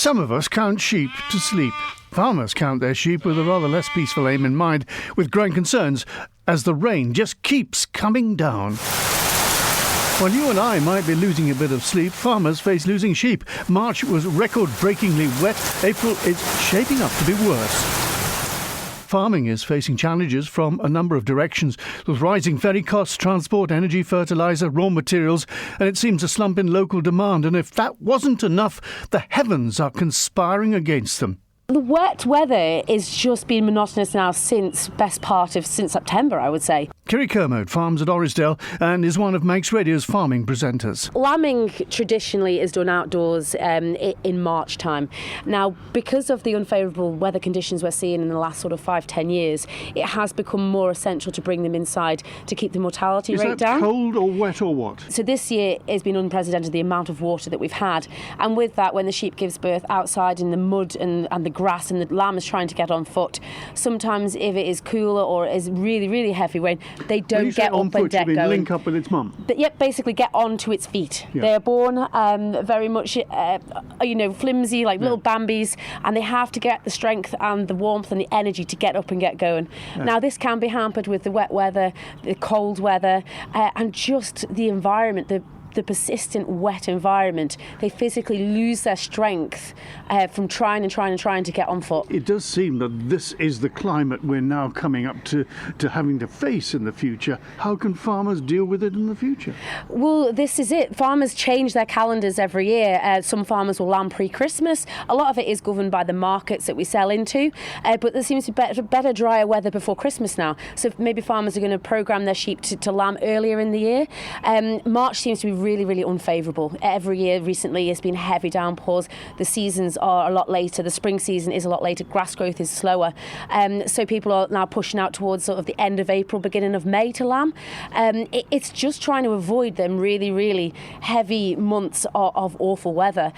Some of us count sheep to sleep. Farmers count their sheep with a rather less peaceful aim in mind, with growing concerns as the rain just keeps coming down. While you and I might be losing a bit of sleep, farmers face losing sheep. March was record-breakingly wet. April is shaping up to be worse. Farming is facing challenges from a number of directions, with rising ferry costs, transport, energy, fertiliser, raw materials, and it seems a slump in local demand. And if that wasn't enough, the heavens are conspiring against them. The wet weather is just been monotonous now since September, I would say. Kirree Kermode farms at Orisdale and is one of Manx Radio's farming presenters. Lambing traditionally is done outdoors in March time. Now, because of the unfavourable weather conditions we're seeing in the last sort of 5-10 years, it has become more essential to bring them inside to keep the mortality rate down. Is that cold or wet or what? So this year has been unprecedented, the amount of water that we've had. And with that, when the sheep gives birth outside in the mud and the grass and the lamb is trying to get on foot, sometimes if it is cooler or is really, really heavy rain, they don't get up and get going. Link up with its mum? Yep, basically get onto its feet. Yeah. They're born very much, flimsy, like little Bambis, and they have to get the strength and the warmth and the energy to get up and get going. Yeah. Now, this can be hampered with the wet weather, the cold weather, and just the environment, the persistent wet environment. They physically lose their strength from trying to get on foot. It does seem that this is the climate we're now coming up to having to face in the future. How can farmers deal with it in the future? Well, this is it. Farmers change their calendars every year. Some farmers will lamb pre-Christmas. A lot of it is governed by the markets that we sell into, but there seems to be better, drier weather before Christmas now. So maybe farmers are going to programme their sheep to lamb earlier in the year. March seems to be really, really unfavourable. Every year recently it's been heavy downpours. The seasons are a lot later. The spring season is a lot later. Grass growth is slower. So people are now pushing out towards sort of the end of April, beginning of May to lamb. It's just trying to avoid them really, really heavy months of awful weather.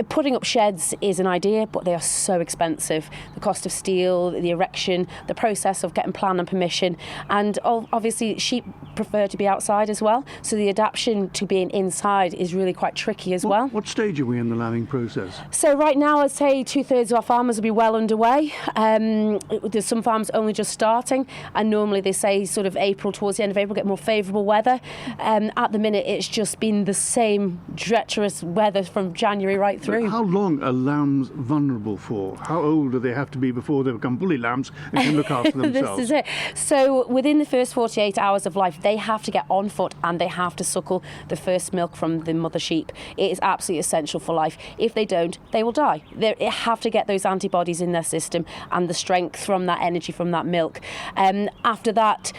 Putting up sheds is an idea, but they are so expensive. The cost of steel, the erection, the process of getting plan and permission, and obviously sheep prefer to be outside as well, so the adaptation to being inside is really quite tricky as well. What stage are we in the lambing process? So right now I'd say 2/3 of our farmers will be well underway. There's some farms only just starting, and normally they say sort of April, towards the end of April, get more favourable weather. At the minute it's just been the same treacherous weather from January right through. How long are lambs vulnerable for? How old do they have to be before they become fully lambs and can look after themselves? This is it. So within the first 48 hours of life, they have to get on foot and they have to suckle the first milk from the mother sheep. It is absolutely essential for life. If they don't, they will die. They have to get those antibodies in their system and the strength from that energy from that milk. After that,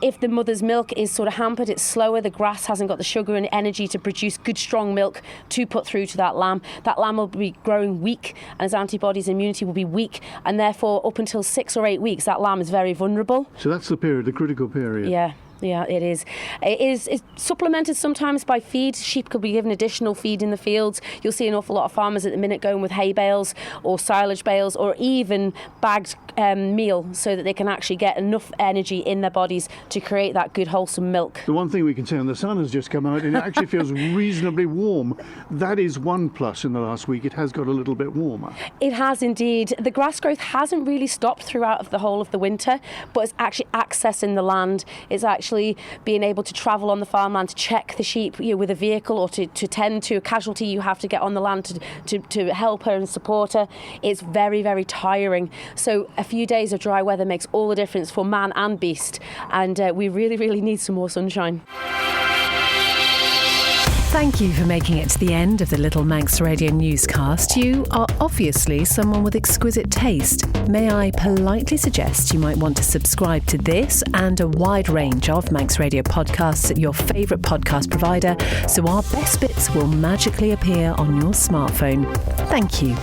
if the mother's milk is sort of hampered, it's slower, the grass hasn't got the sugar and energy to produce good strong milk to put through to that lamb. That lamb will be growing weak and his antibodies immunity will be weak, and therefore up until 6 or 8 weeks that lamb is very vulnerable. So that's the period, the critical period. Yeah, it is. It's supplemented sometimes by feed. Sheep could be given additional feed in the fields. You'll see an awful lot of farmers at the minute going with hay bales or silage bales or even bagged meal, so that they can actually get enough energy in their bodies to create that good wholesome milk. The one thing we can say, and the sun has just come out and it actually feels reasonably warm. That is one plus in the last week. It has got a little bit warmer. It has indeed. The grass growth hasn't really stopped throughout of the whole of the winter, but it's actually accessing the land. It's actually being able to travel on the farmland to check the sheep with a vehicle, or to tend to a casualty. You have to get on the land to help her and support her. It's very, very tiring. So a few days of dry weather makes all the difference for man and beast, and we really, really need some more sunshine. Thank you for making it to the end of the Little Manx Radio newscast. You are obviously someone with exquisite taste. May I politely suggest you might want to subscribe to this and a wide range of Manx Radio podcasts at your favourite podcast provider, so our best bits will magically appear on your smartphone. Thank you.